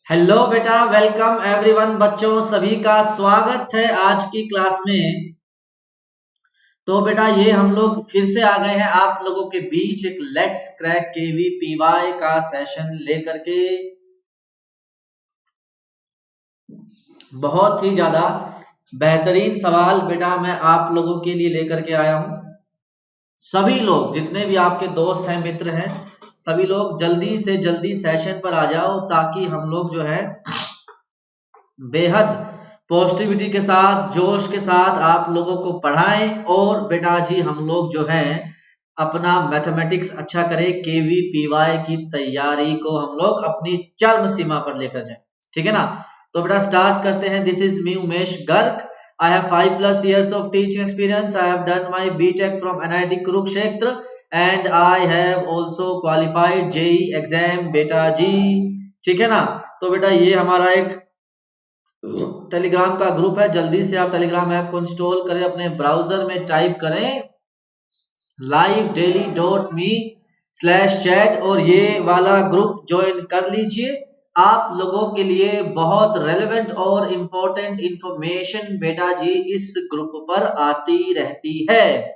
Hello बेटा, welcome everyone. बच्चों सभी का स्वागत है आज की क्लास में। तो बेटा ये हम लोग फिर से आ गए हैं आप लोगों के बीच एक लेट्स क्रैक केवीपीवाई का सेशन लेकर के। बहुत ही ज्यादा बेहतरीन सवाल बेटा मैं आप लोगों के लिए लेकर के आया हूं। सभी लोग जितने भी आपके दोस्त हैं, मित्र हैं, सभी लोग जल्दी से जल्दी सेशन पर आ जाओ ताकि हम लोग जो है बेहद पॉजिटिविटी के साथ, जोश के साथ आप लोगों को पढ़ाएं और बेटा जी हम लोग जो है अपना मैथमेटिक्स अच्छा करें, केवीपीवाई की तैयारी को हम लोग अपनी चरम सीमा पर लेकर जाएं। ठीक है ना? तो बेटा स्टार्ट करते हैं। This is me Umesh Garg. I have 5+ years of teaching experience. I have done my BTech from NIT Kurukshetra and I have also qualified JEE exam बेटा जी। ठीक है ना? तो बेटा ये हमारा एक टेलीग्राम का ग्रुप है। जल्दी से आप टेलीग्राम ऐप को इंस्टॉल करें, अपने ब्राउजर में टाइप करें livedaily.me/chat और ये वाला ग्रुप ज्वाइन कर लीजिए। आप लोगों के लिए बहुत रेलेवेंट और इंपॉर्टेंट इंफॉर्मेशन बेटा जी इस ग्रुप पर आती रहती है।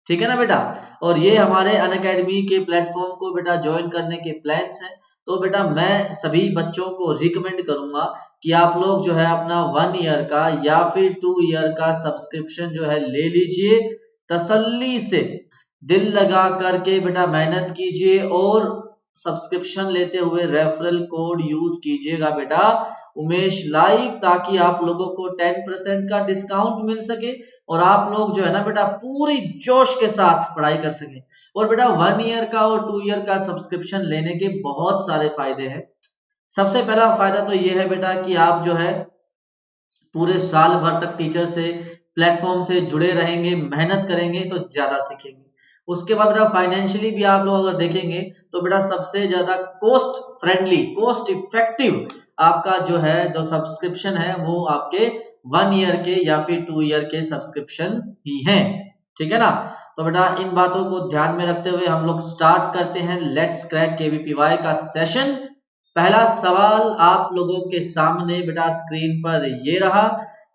ठीक है ना बेटा? और ये हमारे अनअकैडमी के प्लेटफॉर्म को बेटा ज्वाइन करने के प्लान्स हैं। तो बेटा मैं सभी बच्चों को रिकमेंड करूंगा कि आप लोग जो है अपना 1 ईयर का या फिर 2 ईयर का सब्सक्रिप्शन जो है ले लीजिए। तसल्ली से दिल लगा करके बेटा मेहनत कीजिए और सब्सक्रिप्शन लेते हुए रेफरल कोड यूज कीजिएगा बेटा उमेश लाइव, ताकि आप लोगों को 10% का डिस्काउंट मिल सके और आप लोग जो है ना बेटा पूरी जोश के साथ पढ़ाई कर सके। और बेटा 1 ईयर का और 2 ईयर का सब्सक्रिप्शन लेने के बहुत सारे फायदे हैं। सबसे पहला फायदा तो ये है बेटा कि आप जो है पूरे साल भर तक टीचर से, प्लेटफॉर्म से जुड़े रहेंगे, मेहनत करेंगे तो ज्यादा सीखेंगे। उसके बाद बेटा फाइनेंशियली भी आप लोग अगर देखेंगे तो बेटा सबसे ज्यादा कोस्ट फ्रेंडली, कोस्ट इफेक्टिव आपका जो है जो सब्सक्रिप्शन है वो आपके 1 ईयर के या फिर 2 ईयर के सब्सक्रिप्शन ही हैं। ठीक है ना? तो बेटा इन बातों को ध्यान में रखते हुए हम लोग स्टार्ट करते हैं लेट्स क्रैक केवीपीवाई का सेशन। पहला सवाल आप लोगों के सामने बेटा स्क्रीन पर ये रहा।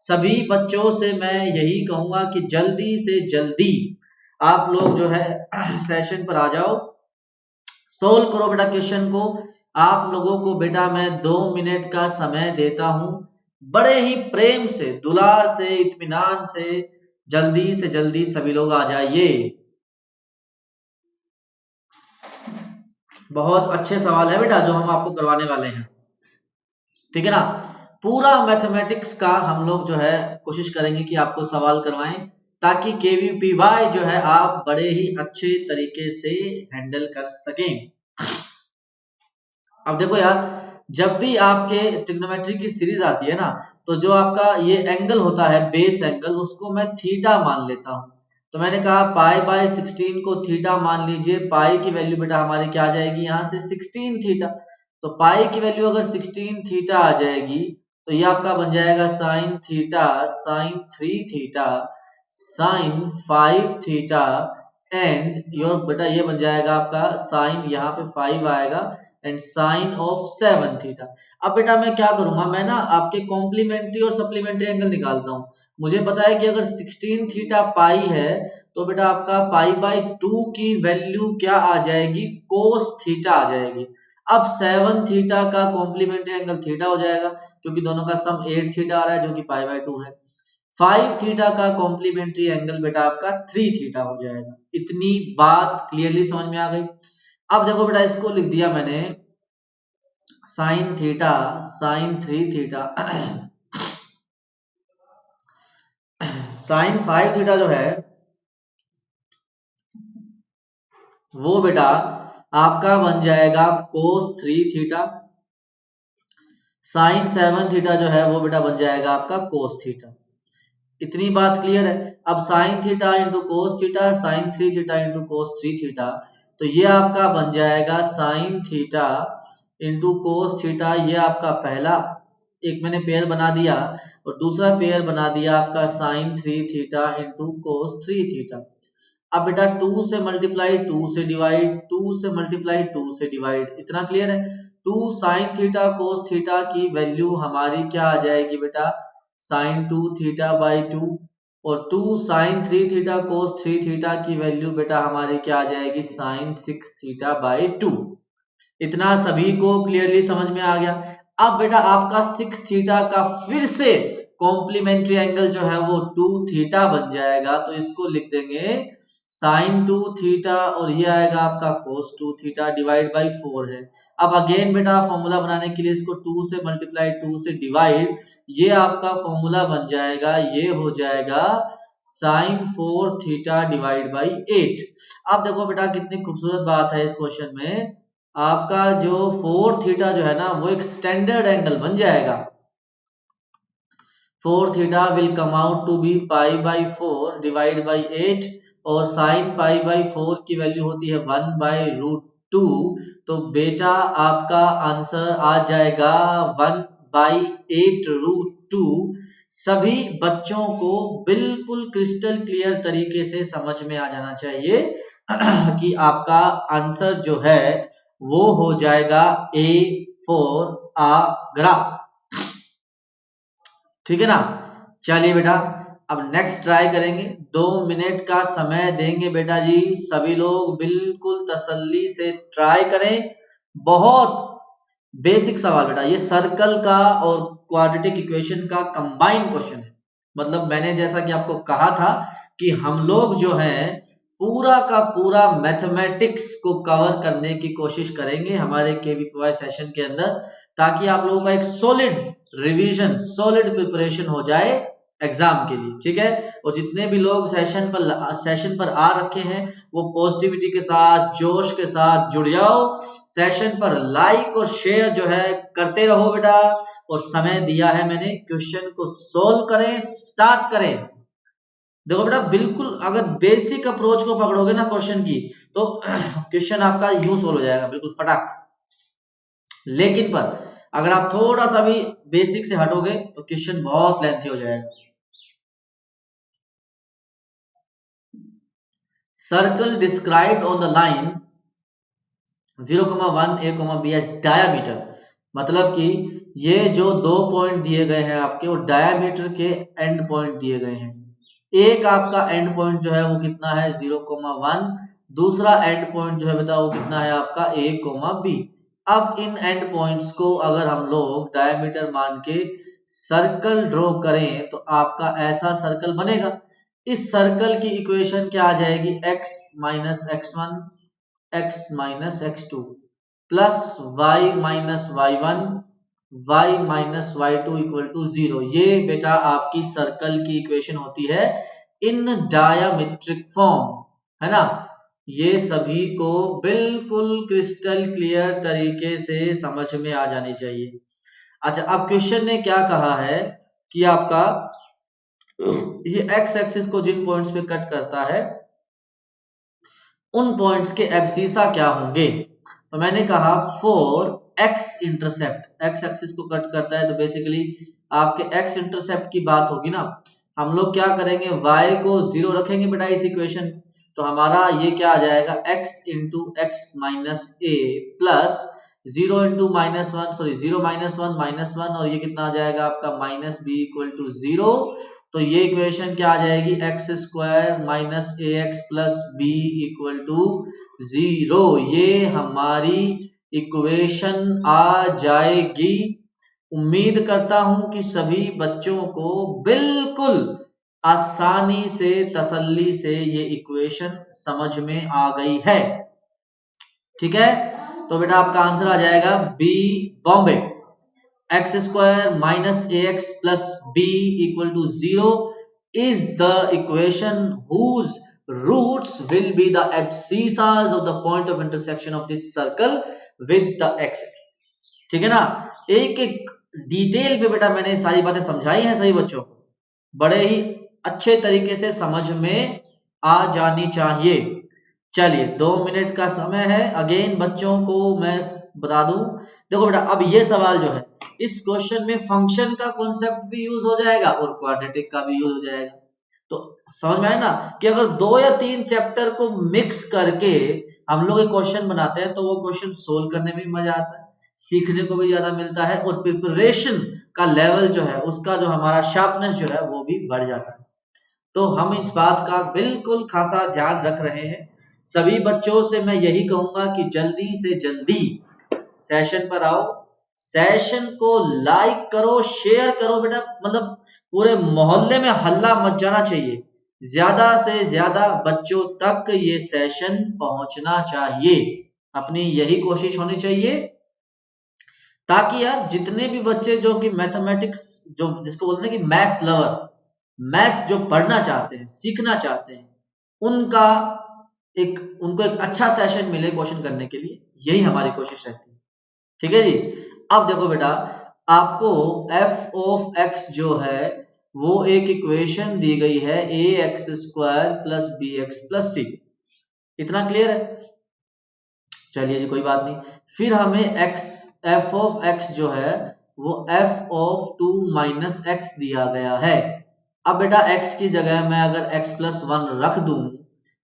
सभी बच्चों से मैं यही कहूंगा कि जल्दी से जल्दी आप लोग जो है सेशन पर आ जाओ, सोल्व करो बेटा क्वेश्चन को। आप लोगों को बेटा मैं 2 मिनट का समय देता हूं। बड़े ही प्रेम से, दुलार से, इत्मीनान से जल्दी सभी लोग आ जाइए। बहुत अच्छे सवाल है बेटा जो हम आपको करवाने वाले हैं। ठीक है ना? पूरा मैथमेटिक्स का हम लोग जो है कोशिश करेंगे कि आपको सवाल करवाएं ताकि केवीपीवाई जो है आप बड़े ही अच्छे तरीके से हैंडल कर सकें। अब देखो यार, जब भी आपके ट्रिग्नोमेट्री की सीरीज आती है ना, तो जो आपका ये एंगल होता है बेस एंगल, उसको मैं थीटा मान लेता हूं। तो मैंने कहा पाई/16 को थीटा मान लीजिए। पाई की वैल्यू बेटा हमारी क्या आ जाएगी यहां से 16 थीटा। तो पाई की वैल्यू अगर 16 थीटा आ जाएगी तो ये आपका बन जाएगा sine theta, sine 3 theta, sine 5 theta and your बेटा ये बन जाएगा आपका साइन, यहाँ पे 5 आएगा एंड साइन ऑफ 7 थीटा। अब बेटा मैं क्या करूंगा, मैं ना आपके कॉम्प्लीमेंट्री और सप्लीमेंट्री एंगल निकालता हूं। मुझे पता है कि अगर 16 थीटा पाई है तो बेटा आपका पाई/2 की वैल्यू क्या आ जाएगी, कोस थीटा आ जाएगी। अब 7 थीटा का कॉम्प्लीमेंट्री एंगल थीटा हो जाएगा क्योंकि दोनों का सम 8 थीटा आ रहा है जो कि पाई/2 है। 5 थीटा का कॉम्प्लीमेंट्री एंगल बेटा आपका 3 थीटा हो जाएगा। इतनी बात क्लियरली समझ में आ गई। अब देखो बेटा इसको लिख दिया मैंने sine theta, sine 3 theta sine 5 theta जो है वो बेटा आपका बन जाएगा कोस 3 थीटा। साइन 7 थीटा जो है वो बेटा बन जाएगा आपका कोस थीटा। इतनी बात क्लियर है? अब sine theta into cos theta, sine 3 theta into cos 3 theta, तो ये आपका बन जाएगा sine theta into cos theta. ये आपका पहला एक मैंने पेयर बना दिया और दूसरा पेयर बना दिया आपका sine 3 theta into cos 3 theta. अब बेटा 2 से मल्टीप्लाई 2 से डिवाइड, 2 से मल्टीप्लाई 2 से डिवाइड, इतना क्लियर है। 2 साइन थीटा कोस थीटा की वैल्यू हमारी क्या आ जाएगी बेटा, साइन 2 थीटा बाई 2, और 2 साइन 3 थीटा कोस 3 थीटा की वैल्यू बेटा हमारी क्या आ जाएगी, साइन 6 थीटा बाई 2। इतना सभी को क्लियरली समझ में आ गया। अब बेटा आपका 6 थीटा का फिर से कॉम्प्लीमेंट्री एंगल जो है वो 2 थीटा बन जाएगा, तो इसको लिख देंगे साइन 2 थीटा, और ये आएगा आपका कोस 2 थीटा डिवाइड बाई 4 है। अब अगेन बेटा फॉर्मूला बनाने के लिए इसको 2 से मल्टीप्लाई 2 से डिवाइड, ये आपका फॉर्मूला बन जाएगा, ये हो जाएगा साइन 4 थीटा डिवाइड बाई 8। अब देखो बेटा कितनी खूबसूरत बात है इस क्वेश्चन में, आपका जो 4 थीटा जो है ना वो एक स्टैंडर्ड एंगल बन जाएगा। 4 theta will come out to be pi by 4 divide by 8, और साइन पाई बाई 4 की वैल्यू होती है 1 बाई रूट 2, तो बेटा आपका आंसर आ जाएगा 1 बाई 8 रूट 2। सभी बच्चों को बिल्कुल क्रिस्टल क्लियर तरीके से समझ में आ जाना चाहिए कि आपका आंसर जो है वो हो जाएगा A फॉर आगरा। ठीक है ना। चलिए बेटा अब नेक्स्ट ट्राई करेंगे, 2 मिनट का समय देंगे बेटा जी, सभी लोग बिल्कुल तसल्ली से ट्राई करें। बहुत बेसिक सवाल बेटा, ये सर्कल का और क्वाड्रेटिक इक्वेशन का कंबाइन क्वेश्चन है। मतलब मैंने जैसा कि आपको कहा था कि हम लोग जो है पूरा का पूरा मैथमेटिक्स को कवर करने की कोशिश करेंगे हमारे केवीपीवाई सेशन के अंदर, ताकि आप लोगों का एक सॉलिड रिवीजन, सॉलिड प्रिपरेशन हो जाए एग्जाम के लिए। ठीक है, और जितने भी लोग सेशन पर आ रखे हैं वो पॉजिटिविटी के साथ, जोश के साथ जुड़ जाओ। सेशन पर लाइक और शेयर जो है करते रहो बेटा, और समय दिया है मैंने, क्वेश्चन को सोल्व करें, स्टार्ट करें। देखो बेटा बिल्कुल अगर बेसिक अप्रोच को पकड़ोगे ना क्वेश्चन की, तो क्वेश्चन आपका यूं सोल्व हो जाएगा बिल्कुल फटाक। लेकिन पर अगर आप थोड़ा सा भी बेसिक से हटोगे तो क्वेश्चन बहुत लेंथी हो जाएगा। Circle described on the line 0,1 a, b H diameter, मतलब कि ये जो 2 पॉइंट दिए गए हैं आपके, वो डायामीटर के एंड पॉइंट दिए गए हैं। एक आपका एंड पॉइंट जो है वो कितना है 0,1, दूसरा एंड पॉइंट जो है बताओ वो कितना है आपका a, b। अब इन एंड पॉइंट्स को अगर हम लोग डायमीटर मान के सर्कल ड्रॉ करें तो आपका ऐसा सर्कल बनेगा। इस सर्कल की इक्वेशन क्या आ जाएगी, x minus x1 x minus x2 plus y minus y1 y minus y2 equal to 0। ये बेटा आपकी सर्कल की इक्वेशन होती है इन डायमेट्रिक फॉर्म, है ना। ये सभी को बिल्कुल क्रिस्टल क्लियर तरीके से समझ में आ जानी चाहिए। अच्छा अब क्वेश्चन ने क्या कहा है कि आपका ये एक्स एक्सिस को जिन पॉइंट्स पे कट करता है उन पॉइंट्स के एब्सीसा क्या होंगे। तो मैंने कहा for x intercept, x axis को कट करता है तो बेसिकली आपके एक्स इंटरसेप्ट की बात होगी ना। हम लोग क्या करेंगे, y को 0 रखेंगे बेटा इस इक्वेशन, तो हमारा ये क्या आ जाएगा x into X minus A plus 0 into minus 1, sorry 0 minus 1 minus 1, और ये कितना आ जाएगा आपका माइनस बी इक्वल टू 0। तो ये इक्वेशन क्या आ जाएगी, x square minus a x plus b equal to 0। ये हमारी इक्वेशन आ जाएगी। उम्मीद करता हूं कि सभी बच्चों को बिल्कुल आसानी से, तसल्ली से ये इक्वेशन समझ में आ गई है। ठीक है, तो बेटा आपका आंसर आ जाएगा b Bombay, x square minus a x plus b equal to 0 is the equation whose roots will be the abscissas of the point of intersection of this circle with the x-axis। ठीक है ना, एक एक detail पे बेटा मैंने सारी बातें समझाई हैं सभी बच्चों को, बड़े ही अच्छे तरीके से समझ में आ जानी चाहिए। चलिए 2 मिनट का समय है, अगेन बच्चों को मैं बता दूं, देखो बेटा अब ये सवाल जो है इस क्वेश्चन में फंक्शन का कॉन्सेप्ट भी यूज हो जाएगा और क्वाड्रेटिक का भी यूज हो जाएगा। तो समझ में आया ना कि अगर 2 या 3 चैप्टर को मिक्स करके हम लोग एक क्वेश्चन बनाते हैं तो वो क्वेश्चन सोल्व करने में भी मजा आता है, सीखने को भी ज्यादा मिलता है और प्रिपरेशन का लेवल जो है उसका जो हमारा शार्पनेस जो है वो भी बढ़ जाता है। तो हम इस बात का बिल्कुल खासा ध्यान रख रहे हैं। सभी बच्चों से मैं यही कहूंगा कि जल्दी से जल्दी सेशन पर आओ, सेशन को लाइक करो, शेयर करो बेटा, मतलब पूरे मोहल्ले में हल्ला मच जाना चाहिए, ज्यादा से ज्यादा बच्चों तक ये सेशन पहुंचना चाहिए, अपनी यही कोशिश होनी चाहिए ताकि यार जितने भी बच्चे जो कि मैथमेटिक्स जो जिसको बोलते हैं कि मैथ्स लवर, मैथ्स जो पढ़ना चाहते हैं, सीखना चाहते हैं, उनका उनको एक अच्छा सेशन मिले क्वेश्चन करने के लिए, यही हमारी कोशिश रहती है। ठीक है जी। अब देखो बेटा, आपको एफ ऑफ एक्स जो है वो एक इक्वेशन दी गई है A X square plus B X plus C, इतना क्लियर है? चलिए जी कोई बात नहीं। फिर हमें एक्स एफ ऑफ एक्स जो है वो एफ ऑफ 2 माइनस एक्स दिया गया है। अब बेटा एक्स की जगह मैं अगर एक्स प्लस 1 रख दूं,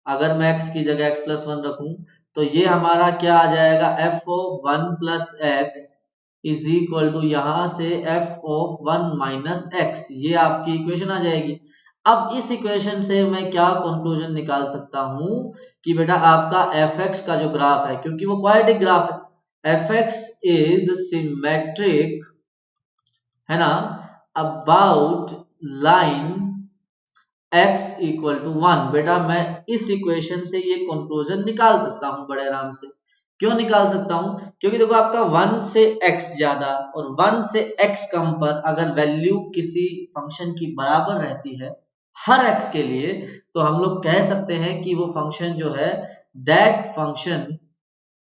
अगर मैं एक्स की जगह एक्स प्लस 1 रखूं तो ये हमारा क्या आ जाएगा, f of 1 plus x is equal to यहां से एफ ऑफ 1 माइनस एक्स, ये आपकी इक्वेशन आ जाएगी। अब इस इक्वेशन से मैं क्या कंक्लूजन निकाल सकता हूं कि बेटा आपका एफ एक्स का जो ग्राफ है, क्योंकि वो क्वाड्रेटिक ग्राफ है, एफ एक्स इज सिमेट्रिक, है ना, about line x equal to 1। बेटा मैं इस इक्वेशन से ये कंक्लूजन निकाल सकता हूं बड़े आराम से। क्यों निकाल सकता हूं? क्योंकि देखो आपका 1 से x ज्यादा और 1 से x कम पर अगर वैल्यू किसी फंक्शन की बराबर रहती है हर x के लिए, तो हम लोग कह सकते हैं कि वो फंक्शन जो है that function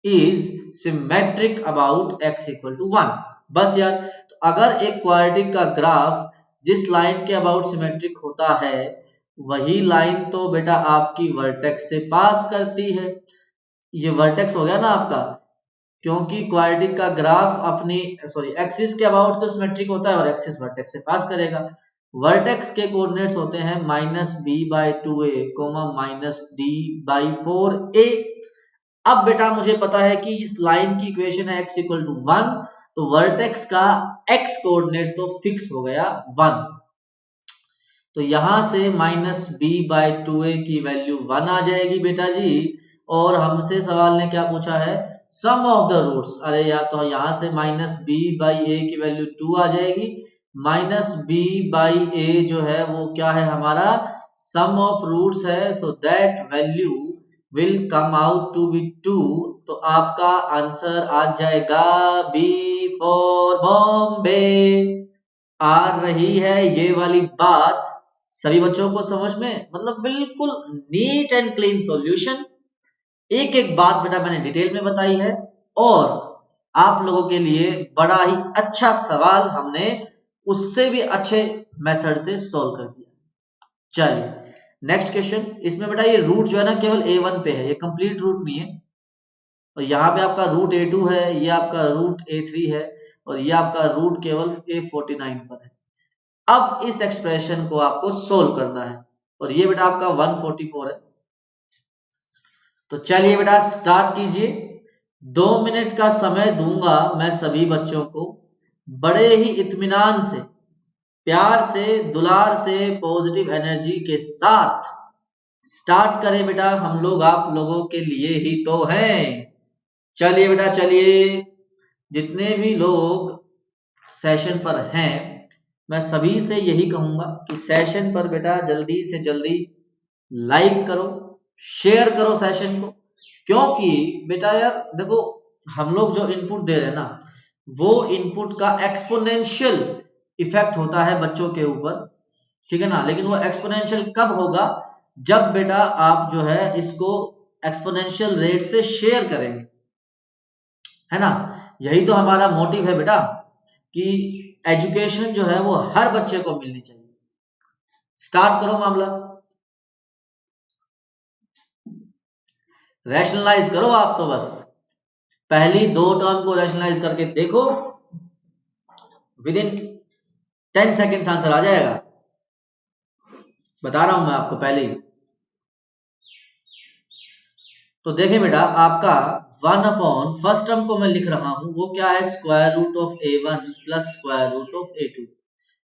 is symmetric about x equal to 1। बस यार, तो अगर एक क्वाड्रेटिक का ग्राफ जिस लाइन के अबाउट सिमेट्रिक होता है वही लाइन तो बेटा आपकी वर्टेक्स से पास करती है। ये वर्टेक्स हो गया ना आपका, क्योंकि क्वाड्रेटिक का ग्राफ अपनी एक्सिस के अबाउट तो सिमेट्रिक होता है और एक्सिस वर्टेक्स से पास करेगा। वर्टेक्स के कोऑर्डिनेट्स होते हैं minus b by 2a comma minus d by 4a। अब बेटा मुझे पता है कि इस लाइन की इक्वेशन है x इक्वल टू 1, तो वर्टेक्स का x कोऑर्डिनेट तो फिक्स हो गया 1, तो यहां से माइनस बी बाई 2a की वैल्यू 1 आ जाएगी बेटा जी। और हमसे सवाल ने क्या पूछा है, सम ऑफ द रूट्स। अरे यार, तो यहां से माइनस बी बाई ए की वैल्यू 2 आ जाएगी, माइनस बी बाई ए जो है वो क्या है हमारा, सम ऑफ रूट्स है, so that value will come out to be 2। तो आपका आंसर आ जाएगा बी फॉर बॉम्बे। आ रही है ये वाली बात सभी बच्चों को समझ में? मतलब बिल्कुल नीट एंड क्लीन सॉल्यूशन, एक एक बात बेटा मैंने डिटेल में बताई है और आप लोगों के लिए बड़ा ही अच्छा सवाल हमने उससे भी अच्छे मेथड से सॉल्व कर दिया। चलिए नेक्स्ट क्वेश्चन। इसमें बेटा ये रूट जो है ना केवल a1 पे है, ये कंप्लीट रूट नहीं है, और यहाँ पे आपका रूट a2 है, ये आपका रूट a3 है और ये आपका रूट केवल a49 पर है। अब इस एक्सप्रेशन को आपको सोल्व करना है और ये बेटा आपका 144 है। तो चलिए बेटा स्टार्ट कीजिए। 2 मिनट का समय दूंगा मैं सभी बच्चों को, बड़े ही इत्मीनान से, प्यार से, दुलार से, पॉजिटिव एनर्जी के साथ स्टार्ट करें बेटा। हम लोग आप लोगों के लिए ही तो हैं। चलिए बेटा चलिए, जितने भी लोग सेशन पर हैं मैं सभी से यही कहूंगा कि सेशन पर बेटा जल्दी से जल्दी लाइक करो, शेयर करो सेशन को, क्योंकि बेटा यार देखो हम लोग जो इनपुट दे रहे हैं ना वो इनपुट का एक्सपोनेंशियल इफेक्ट होता है बच्चों के ऊपर, ठीक है ना। लेकिन वो एक्सपोनेंशियल कब होगा, जब बेटा आप जो है इसको एक्सपोनेंशियल रेट से शेयर करेंगे, है ना। यही तो हमारा मोटिव है बेटा कि एजुकेशन जो है वो हर बच्चे को मिलनी चाहिए। स्टार्ट करो मामला, रैशनलाइज करो आप तो बस पहली 2 टर्म को रैशनलाइज करके देखो, विद इन 10 सेकेंड्स आंसर आ जाएगा। बता रहा हूं मैं आपको पहले ही। तो देखें बेटा, आपका 1 अपॉन फर्स्ट टर्म को मैं लिख रहा हूं, वो क्या है, square root of a1 plus square root of a2।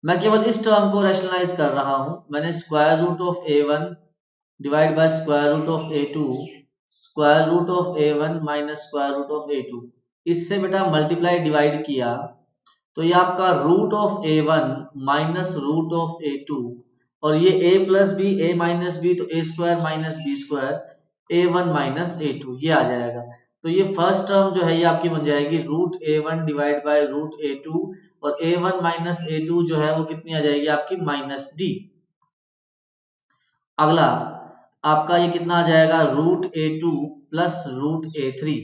मैं केवल इस टर्म को रैशनलाइज कर रहा हूं। मैंने square root of a1 divide by square root of a2, square root of a1 minus square root of a2, इससे बेटा मल्टीप्लाई डिवाइड किया, तो ये आपका root of a1 minus root of a2, और ये a plus b a minus b, तो a square minus b square a1 माइनस a2 ये आ जाएगा। तो ये फर्स्ट टर्म जो है ये आपकी बन जाएगी root a1 divide by root a2, और a1 माइनस a2 जो है वो कितनी आ जाएगी आपकी, माइनस d। अगला आपका ये कितना आ जाएगा, root a2 plus root a3,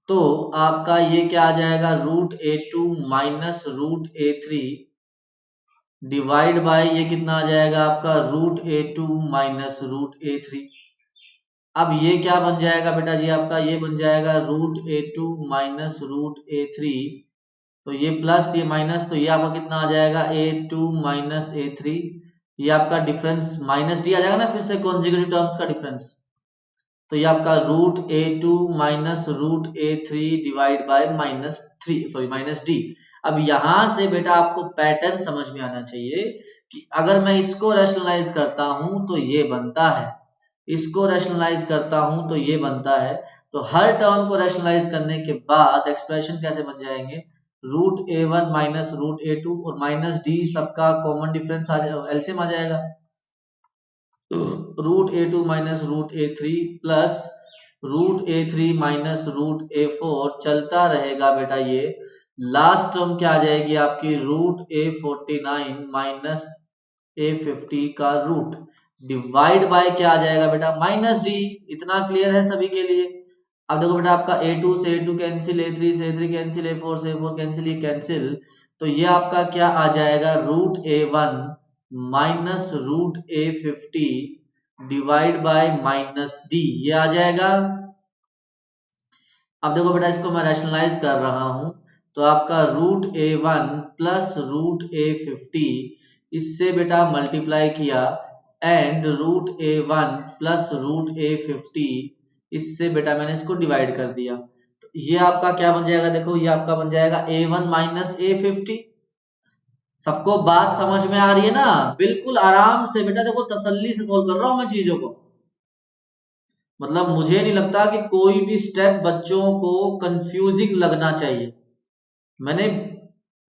तो आपका ये क्या आ जाएगा, root a2 minus root a3 divide by ये कितना आ जाएगा आपका, root a2 minus root a3। अब ये क्या बन जाएगा बेटा जी, आपका ये बन जाएगा root a2 minus root a3, तो ये प्लस ये माइनस, तो ये आपका कितना आ जाएगा, a2 माइनस a3, ये आपका डिफरेंस माइनस डी आ जाएगा ना, फिर से कॉन्जुगेटिव टर्म्स का डिफरेंस, तो ये आपका root a2 minus root a3 divide by minus d. अब यहां से बेटा आपको पैटर्न समझ में आना चाहिए कि अगर मैं इसको रैशनलाइज करता हूं तो ये बनता है, इसको रैशनलाइज करता हूं तो ये बनता है। तो हर टर्म को रैशनलाइज करने के बाद एक्सप्रेशन कैसे बन जाएंगे, root a1 minus root a2 और माइनस डी सबका कॉमन डिफरेंस एलसीएम आ जाएगा, root a2 minus root a3 plus root a3 minus root a4 चलता रहेगा बेटा। ये लास्ट टर्म क्या आ जाएगी आपकी, रूट a49 माइनस a50 का रूट डिवाइड बाय क्या आ जाएगा बेटा, माइनस डी। इतना क्लियर है सभी के लिए। अब देखो बेटा, आपका a2 से a2 कैंसिल, a3 से a3 कैंसिल, a4 से a4 कैंसिल, ये कैंसिल, तो ये आपका क्या आ जाएगा, root a1 minus root a50 divide by minus d, ये आ जाएगा। अब देखो बेटा, इसको मैं रैशनलाइज कर रहा हूं, तो आपका root a1 plus root a50, इससे बेटा मल्टीप्लाई किया, and root a1 plus root a50, इससे बेटा मैंने इसको डिवाइड कर दिया, तो ये आपका क्या बन जाएगा, देखो ये आपका बन जाएगा a1 माइनस a50। सबको बात समझ में आ रही है ना, बिल्कुल आराम से बेटा, देखो तसल्ली से सोल्व कर रहा हूं मैं चीजों को, मतलब मुझे नहीं लगता कि कोई भी स्टेप बच्चों को कंफ्यूजिंग लगना चाहिए। मैंने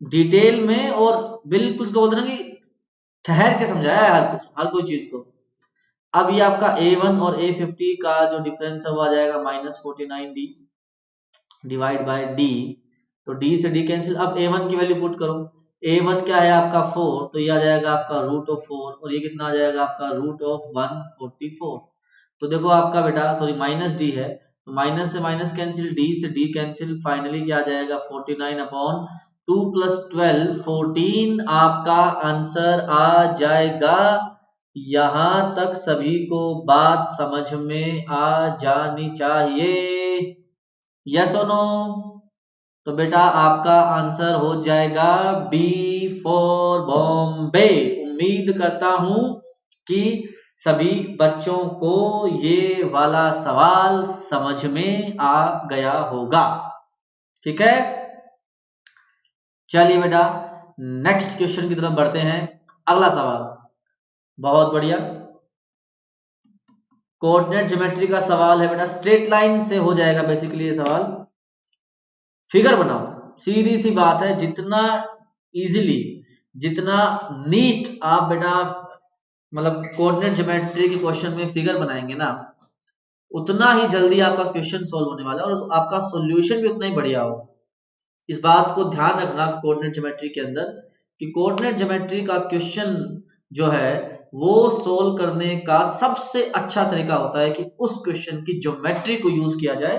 डिटेल में और बिल्कुल उसको बोलते ना कि ठहर के समझाया है हर कुछ, हर कोई चीज को। अब ये आपका a1 और a50 का जो डिफरेंस है वो आ जाएगा -49d डिवाइड बाय d, तो d से d कैंसिल। अब a1 की वैल्यू पुट करो, a1 क्या है आपका 4, तो ये आ जाएगा आपका रूट ऑफ 4, और ये कितना आ जाएगा आपका रूट ऑफ 144। तो देखो आपका बेटा, सॉरी माइनस डी है, तो माइनस से माइनस कैंसिल, डी से डी कैंसिल, फाइनली क्या आ जाएगा 49 अपॉन 2 प्लस 12 14 आपका आंसर आ जाएगा। यहां तक सभी को बात समझ में आ जानी चाहिए, यस और नो। तो बेटा आपका आंसर हो जाएगा बी फॉर बॉम्बे। उम्मीद करता हूं कि सभी बच्चों को ये वाला सवाल समझ में आ गया होगा, ठीक है। चलिए बेटा नेक्स्ट क्वेश्चन की तरफ बढ़ते हैं। अगला सवाल बहुत बढ़िया, कोऑर्डिनेट ज्योमेट्री का सवाल है बेटा, स्ट्रेट लाइन से हो जाएगा बेसिकली ये सवाल। फिगर बनाओ, सीधी सी बात है, जितना इजीली, जितना नीट आप बेटा मतलब कोऑर्डिनेट ज्योमेट्री की क्वेश्चन में फिगर बनाएंगे ना, उतना ही जल्दी आपका क्वेश्चन सॉल्व होने वाला है और आपका सॉल्यूशन भी उतना ही बढ़िया होगा। इस बात को ध्यान रखना कोऑर्डिनेट ज्योमेट्री के अंदर कि कोऑर्डिनेट ज्योमेट्री का क्वेश्चन जो है वो सोल्व करने का सबसे अच्छा तरीका होता है कि उस क्वेश्चन की ज्योमेट्री को यूज किया जाए,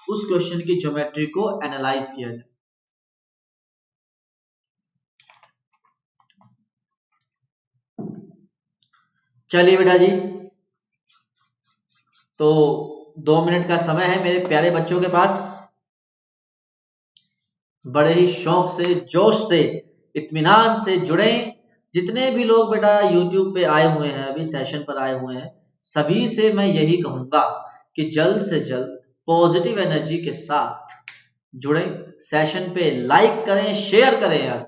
उस क्वेश्चन की ज्योमेट्री को एनालाइज किया जाए। चलिए बेटा जी, तो 2 मिनट का समय है मेरे प्यारे बच्चों के पास, बड़े ही शौक से, जोश से, इत्मीनान से जुड़े। जितने भी लोग बेटा यूट्यूब पे आए हुए हैं, अभी सेशन पर आए हुए हैं, सभी से मैं यही कहूंगा कि जल्द से जल्द पॉजिटिव एनर्जी के साथ जुड़े, सेशन पे लाइक करें, शेयर करें यार,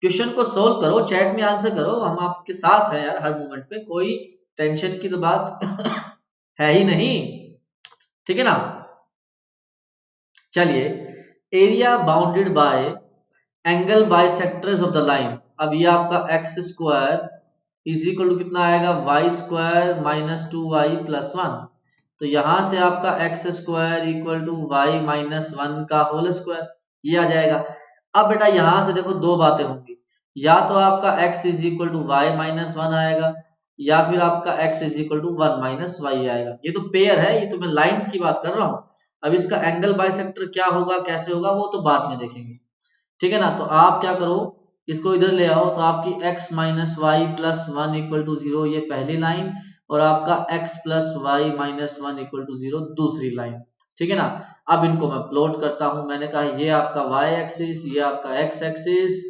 क्वेश्चन को सोल्व करो, चैट में आंसर करो, हम आपके साथ हैं यार हर मोमेंट पे, कोई टेंशन की तो बात है ही नहीं, ठीक है ना। चलिए, area bounded by angle bisectors of the line, अब ये आपका x square is equal to कितना आएगा, Y square minus 2y plus 1, तो यहां से आपका x square equal to y minus 1 का होल स्क्वायर, ये आ जाएगा। अब बेटा यहां से देखो दो बातें होंगी, या तो आपका x is equal to y minus 1 आएगा, या फिर आपका x is equal to 1 minus y आएगा। ये तो पेयर है, ये तो मैं लाइंस की बात कर रहा हूं। अब इसका एंगल बाइसेक्टर क्या होगा, कैसे होगा, वो तो बाद में देखेंगे, ठीक है ना। तो आप क्या करो, इसको इधर ले आओ, तो आपकी x minus y plus 1 equal to 0 ये पहली लाइन, और आपका x plus y minus 1 equal to 0 दूसरी लाइन, ठीक है ना। अब इनको मैं प्लॉट करता हूं, मैंने कहा ये आपका y एक्सिस, ये आपका x एक्सिस,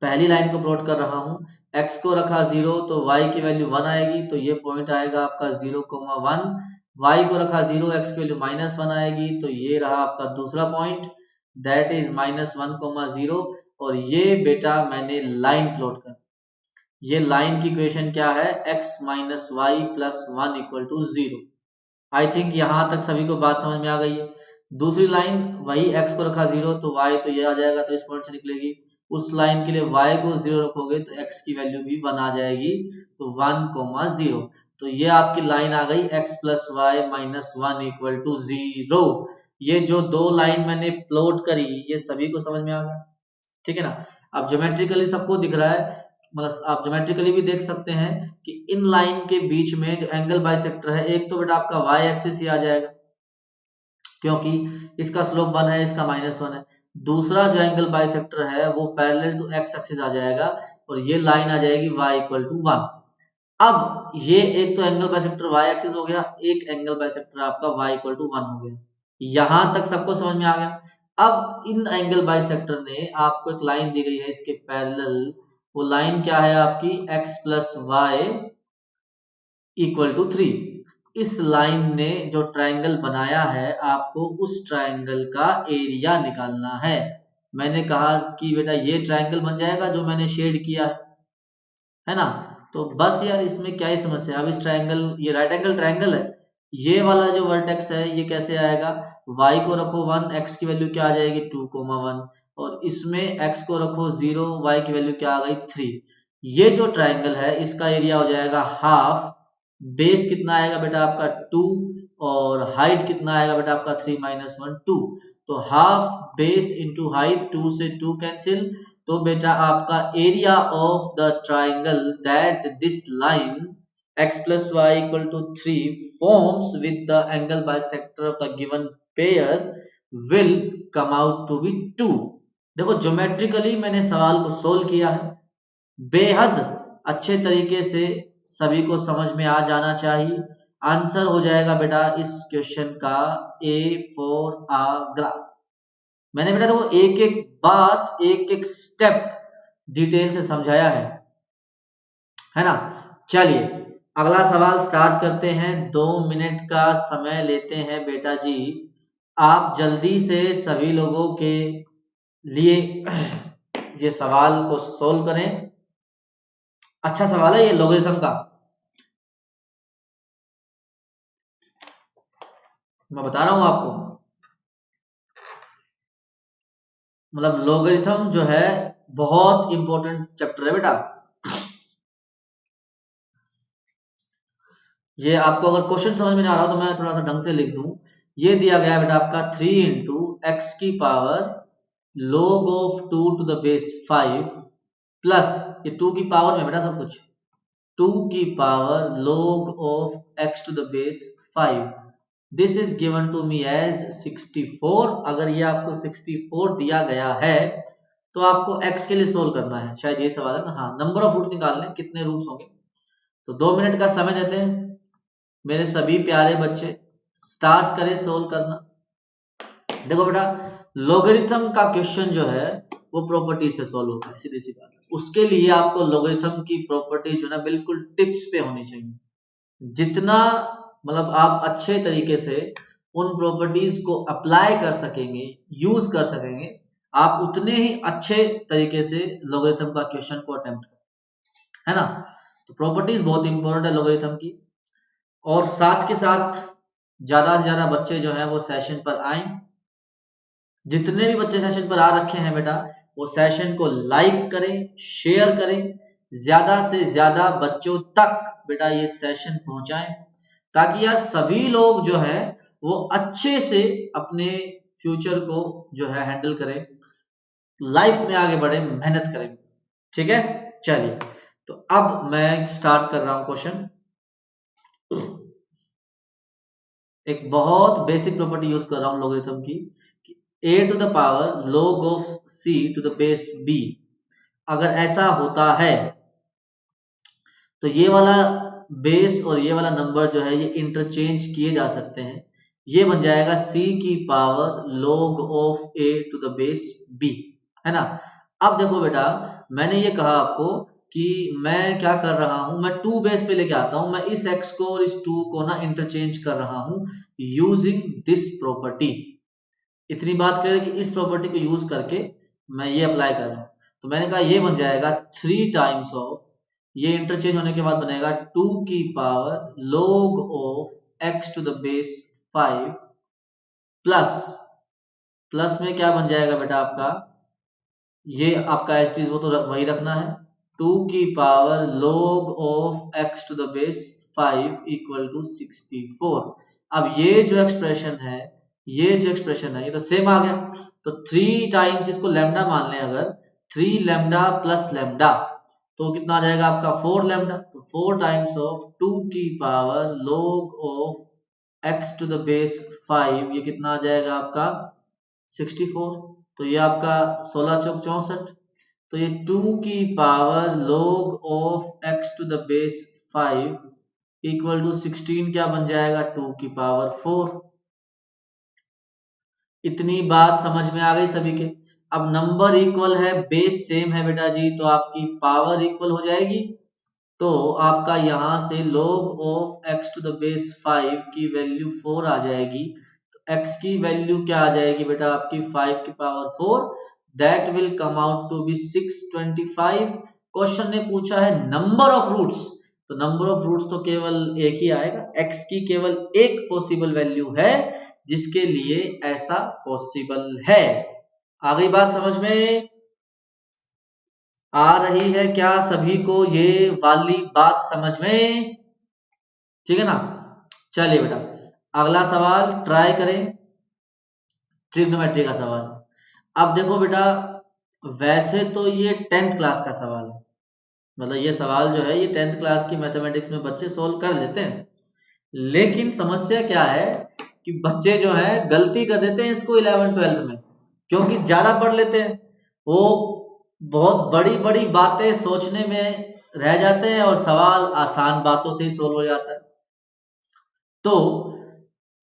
पहली लाइन को प्लॉट कर रहा हूं, x को रखा 0 तो y की वैल्यू 1 आएगी, तो ये पॉइंट आएगा आपका 0,1, y को रखा 0, x की वैल्यू माइनस 1 आएगी, तो ये रहा आपका दूसरा पॉइंट, दैट इज माइनस 1,0, और ये बेटा मैंने लाइन प्लॉट कर, ये लाइन की इक्वेशन क्या है, x minus y plus 1 equal to 0। I think यहां तक सभी को बात समझ में आ गई है। दूसरी लाइन वही x को रखा 0 तो y तो ये आ जाएगा, तो इस पॉइंट से निकलेगी। उस लाइन के लिए y को 0 रखोगे तो x की वैल्यू भी 1 आ जाएगी, तो 1,0, तो ये आपकी लाइन आ गई x plus y minus 1 equal to 0। ये जो दो लाइन मैंने प्लॉट करी, ये सभी को समझ में आ गया, ठीक है ना। अब ज्योमेट्रिकली सबको दिख रहा है, मतलब आप ज्योमेट्रिकली भी देख सकते हैं कि इन लाइन के बीच में जो एंगल बाइसेक्टर है, एक तो बेटा आपका y एक्सिस ही आ जाएगा, क्योंकि इसका स्लोप 1 है, इसका माइनस 1 है। दूसरा जो एंगल बाइसेक्टर है वो पैरेलल टू x एक्सिस आ जाएगा, और ये लाइन आ जाएगी y इक्वल टू 1। अब ये एक तो एंगल बाइसेक्टर y एक्सिस हो गया, एक एंगल बाइसेक्टर आपका y इक्वल टू 1 हो गया। यहां तक सबको समझ में आ गया। अब इन एंगल बाइसेक्टर ने आपको एक लाइन दी गई है इसके पैरेलल, वो लाइन क्या है आपकी, x plus y equal to 3। इस लाइन ने जो ट्रायंगल बनाया है, आपको उस ट्रायंगल का एरिया निकालना है। मैंने कहा कि बेटा ये ट्रायंगल बन जाएगा जो मैंने शेड किया है ना। तो बस यार इसमें क्या ही समस्या है। अब इस ट्रायंगल, ये राइट एंगल ट्रायंगल है, ये वाला जो वर्टेक्स है ये कैसे आएगा, y को रखो 1, x की वैल्यू क्या आ जाएगी 2,1, और इसमें x को रखो 0, y की वैल्यू क्या आ गई 3। ये जो ट्रायंगल है इसका एरिया हो जाएगा हाफ, बेस कितना आएगा बेटा आपका 2, और हाइट कितना आएगा बेटा आपका 3 माइनस 1 2, तो हाफ बेस इंटू हाइट, 2 से 2 कैंसिल, तो बेटा आपका area of the triangle that this line x plus y equal to 3 forms with the angle bisector of the given pair will come out to be 2। देखो geometrically मैंने सवाल को solve किया है, बेहद अच्छे तरीके से सभी को समझ में आ जाना चाहिए। आंसर हो जाएगा बेटा इस क्वेश्चन का A फॉर आगरा। मैंने बेटा देखो एक एक बात, एक एक स्टेप डिटेल से समझाया है ना। चलिए अगला सवाल स्टार्ट करते हैं। 2 मिनट का समय लेते हैं बेटा जी, आप जल्दी से सभी लोगों के लिए ये सवाल को सोल्व करें। अच्छा सवाल है ये लॉगरिथम का, मैं बता रहा हूं आपको, मतलब लॉगरिथम जो है बहुत इंपॉर्टेंट चैप्टर है बेटा। ये आपको अगर क्वेश्चन समझ में नहीं आ रहा तो मैं थोड़ा सा ढंग से लिख दूं। ये दिया गया है बेटा आपका 3 इंटू एक्स की power log of 2 to the base 5 plus, ये 2 की पावर में बेटा सब कुछ, 2 की power log of x to the base 5, this is given to me as 64। अगर ये आपको 64 दिया गया है तो आपको x के लिए सोल्व करना है, शायद ये सवाल है ना। हाँ, नंबर ऑफ रूट्स निकालने, कितने रूट्स होंगे। तो 2 मिनट का समय देते हैं मेरे सभी प्यारे बच्चे, स्टार्ट करें सोल्व करना। देखो बेटा लॉगरिथम का क्वेश्चन जो है वो प्रॉपर्टी से सॉल्व होता है, सीधी सी बात है। उसके लिए आपको लॉगरिथम की प्रॉपर्टी जो है बिल्कुल टिप्स पे होनी चाहिए। जितना मतलब आप अच्छे तरीके से उन प्रॉपर्टीज को अप्लाई कर सकेंगे, यूज कर सकेंगे, आप उतने ही अच्छे तरीके से लॉगरिथम का क्वेश्चन को अटेम्प्ट करें, है ना। तो प्रॉपर्टीज बहुत इंपॉर्टेंट है लॉगरिथम की। और साथ के साथ ज्यादा से ज्यादा बच्चे जो है वो सेशन पर आए। जितने भी बच्चे सेशन पर आ रखे हैं बेटा, वो सेशन को लाइक करें, शेयर करें, ज्यादा से ज्यादा बच्चों तक बेटा ये सेशन पहुंचाएं, ताकि यार सभी लोग जो है वो अच्छे से अपने फ्यूचर को जो है हैंडल करें, लाइफ में आगे बढ़े, मेहनत करें। ठीक है, चलिए तो अब मैं स्टार्ट कर रहा हूं क्वेश्चन। एक बहुत बेसिक प्रॉपर्टी यूज कर रहा हूं लॉगरिथम की, a to the power log of c to the base b। अगर ऐसा होता है तो ये वाला बेस और ये वाला नंबर जो है ये इंटरचेंज किए जा सकते हैं। ये बन जाएगा c की power log of a to the base b, है ना। अब देखो बेटा, मैंने ये कहा आपको कि मैं क्या कर रहा हूं, मैं 2 बेस पे लेके आता हूं, मैं इस x को और इस 2 को ना इंटरचेंज कर रहा हूं यूजिंग दिस प्रॉपर्टी। इतनी बात करें कि इस प्रॉपर्टी को यूज करके मैं ये अप्लाई कर रहा हूं। तो मैंने कहा ये बन जाएगा 3 टाइम्स ऑफ, ये इंटरचेंज होने के बाद बनेगा 2 की power log of x to the base 5 plus, plus में क्या बन जाएगा बेटा आपका, ये आपका एच वो तो वही रखना है, 2 की power log of x to the base 5 equal to 64। अब ये जो एक्सप्रेशन है, ये जो एक्सप्रेशन है ये तो सेम आ गया। तो 3 टाइम्स इसको लैम्डा मान लें अगर, 3 लैम्डा प्लस लैम्डा तो कितना आ जाएगा आपका 4 लैम्डा। तो 4 टाइम्स ऑफ 2 की power log of x to the base 5, ये कितना आ जाएगा आपका 64। तो ये आपका 16 चौक 64। तो ये 2 की power log of x to the base 5 equal to 16 क्या बन जाएगा 2 की पावर 4। इतनी बात समझ में आ गई सभी के। अब नंबर इक्वल है, बेस सेम है बेटा जी, तो आपकी पावर इक्वल हो जाएगी। तो आपका यहां से log of x to the base 5 की वैल्यू 4 आ जाएगी। तो x की वैल्यू क्या आ जाएगी बेटा आपकी 5 की power 4, that will come out to be 625। Question ने पूछा है नंबर ऑफ रूट्स, तो नंबर ऑफ रूट्स तो केवल एक ही आएगा, x की केवल एक पॉसिबल वैल्यू है जिसके लिए ऐसा पॉसिबल है। आ गई बात समझ में? आ रही है क्या सभी को ये वाली बात समझ में? ठीक है ना। चलिए बेटा अगला सवाल ट्राई करें, ट्रिग्नोमेट्री का सवाल। अब देखो बेटा, वैसे तो ये 10th क्लास का सवाल है, मतलब ये सवाल जो है ये 10th क्लास की मैथमेटिक्स में बच्चे सोल्व कर लेते हैं। लेकिन समस्या क्या है कि बच्चे जो है गलती कर देते हैं इसको 11th 12th में, क्योंकि ज्यादा पढ़ लेते हैं, वो बहुत बड़ी बड़ी बातें सोचने में रह जाते हैं और सवाल आसान बातों से ही सोल्व हो जाता है। तो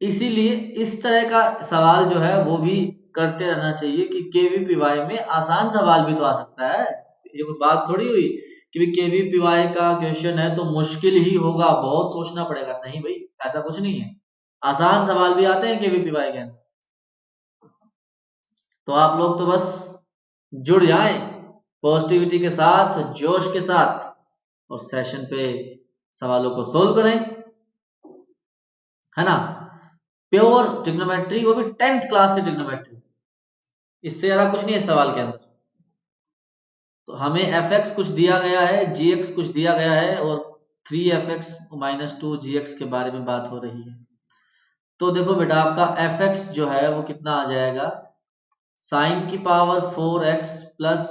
इसीलिए इस तरह का सवाल जो है वो भी करते रहना चाहिए कि केवीपीवाई में आसान सवाल भी तो आ सकता है। ये कोई बात थोड़ी हुई कि केवीपीवाई का क्वेश्चन है तो मुश्किल ही होगा, बहुत सोचना पड़ेगा। नहीं भाई, ऐसा कुछ नहीं है, आसान सवाल भी आते हैं केवीपीवाई के अंदर। तो आप लोग तो बस जुड़ जाएं पॉजिटिविटी के साथ, जोश के साथ, और सेशन पे सवालों को सोल्व करें, है ना। प्योर ट्रिग्नोमेट्री, वो भी 10th क्लास की ट्रिग्नोमेट्री, इससे ज्यादा कुछ नहीं है सवाल के अंदर। तो हमें fx कुछ दिया गया है, gx कुछ दिया गया है, और 3fx - 2gx के बारे में बात हो रही है। तो देखो बेटा आपका fx जो है वो कितना आ जाएगा, साइन की पावर 4x प्लस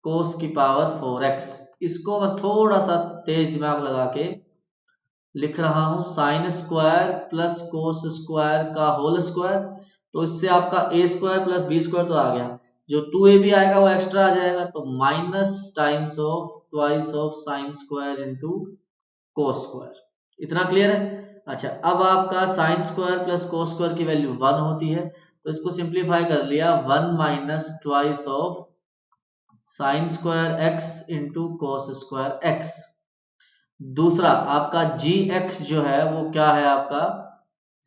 कोस की पावर 4x। इसको मैं थोड़ा सा तेज दिमाग लगा के लिख रहा हूं, sine square plus cos square का होल स्क्वायर। तो इससे आपका a square plus b square तो आ गया, जो 2ab आएगा वो एक्स्ट्रा आ जाएगा, तो minus times of twice of sine square into cos square. इतना क्लियर है? अच्छा, अब आपका sine square plus cos square की वैल्यू 1 होती है, तो इसको सिंप्लीफाई कर लिया 1 minus twice of sine square x into cos square x. दूसरा आपका जी एक्स जो है वो क्या है आपका